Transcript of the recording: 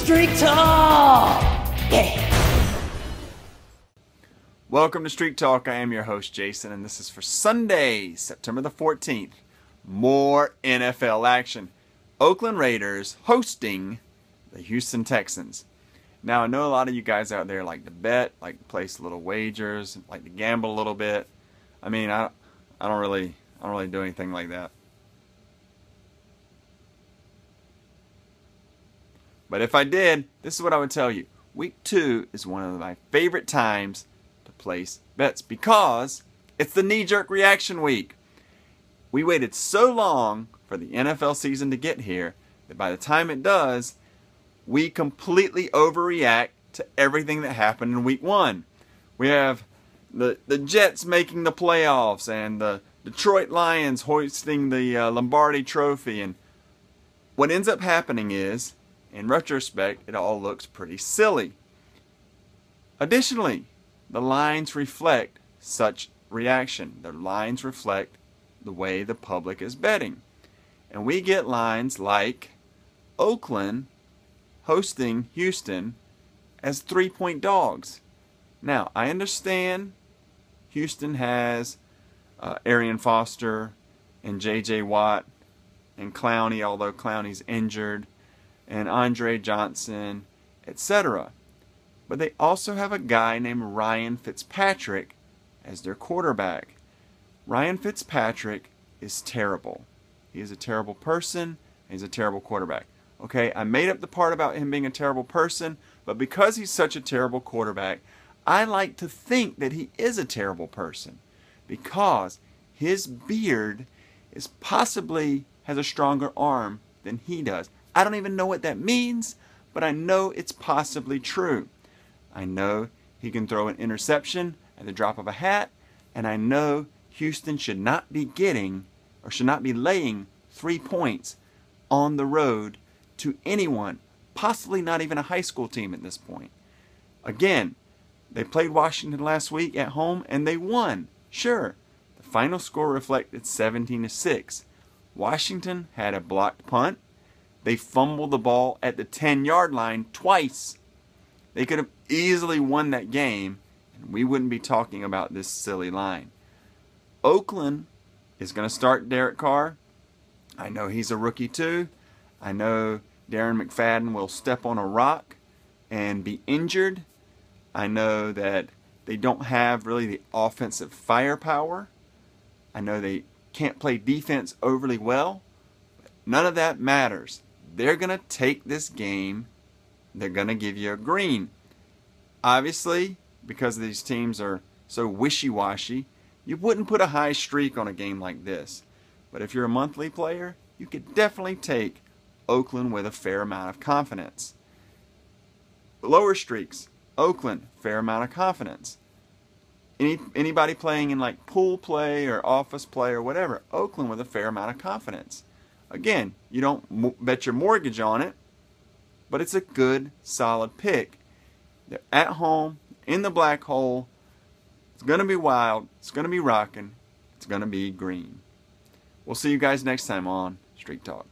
Streak Talk! Yeah! Welcome to Streak Talk. I am your host, Jason, and this is for Sunday, September the 14th. More NFL action. Oakland Raiders hosting the Houston Texans. Now, I know a lot of you guys out there like to bet, like to place little wagers, like to gamble a little bit. I mean, I don't really do anything like that. But if I did, this is what I would tell you. Week 2 is one of my favorite times to place bets because it's the knee-jerk reaction week. We waited so long for the NFL season to get here that by the time it does, we completely overreact to everything that happened in week 1. We have the Jets making the playoffs and the Detroit Lions hoisting the Lombardi Trophy. And what ends up happening is, in retrospect, it all looks pretty silly. Additionally, the lines reflect such reaction. The lines reflect the way the public is betting. And we get lines like Oakland hosting Houston as 3-point dogs. Now, I understand Houston has Arian Foster and J.J. Watt and Clowney, although Clowney's injured, and Andre Johnson, etc. But they also have a guy named Ryan Fitzpatrick as their quarterback. Ryan Fitzpatrick is terrible. He is a terrible person, and he's a terrible quarterback. Okay, I made up the part about him being a terrible person, but because he's such a terrible quarterback, I like to think that he is a terrible person because his beard is possibly has a stronger arm than he does. I don't even know what that means, but I know it's possibly true. I know he can throw an interception at the drop of a hat, and I know Houston should not be getting or should not be laying 3 points on the road to anyone, possibly not even a high school team at this point. Again, they played Washington last week at home and they won. Sure, the final score reflected 17-6. Washington had a blocked punt. They fumbled the ball at the 10-yard line twice. They could have easily won that game, and we wouldn't be talking about this silly line. Oakland is going to start Derek Carr. I know he's a rookie too. I know Darren McFadden will step on a rock and be injured. I know that they don't have really the offensive firepower. I know they can't play defense overly well. But none of that matters. They're going to take this game. They're going to give you a green. Obviously, because these teams are so wishy-washy, you wouldn't put a high streak on a game like this. But if you're a monthly player, you could definitely take Oakland with a fair amount of confidence. Lower streaks, Oakland, fair amount of confidence. Anybody playing in like pool play or office play or whatever, Oakland with a fair amount of confidence. Again, you don't bet your mortgage on it, but it's a good, solid pick. They're at home, in the black hole. It's going to be wild. It's going to be rocking. It's going to be green. We'll see you guys next time on Streak Talk.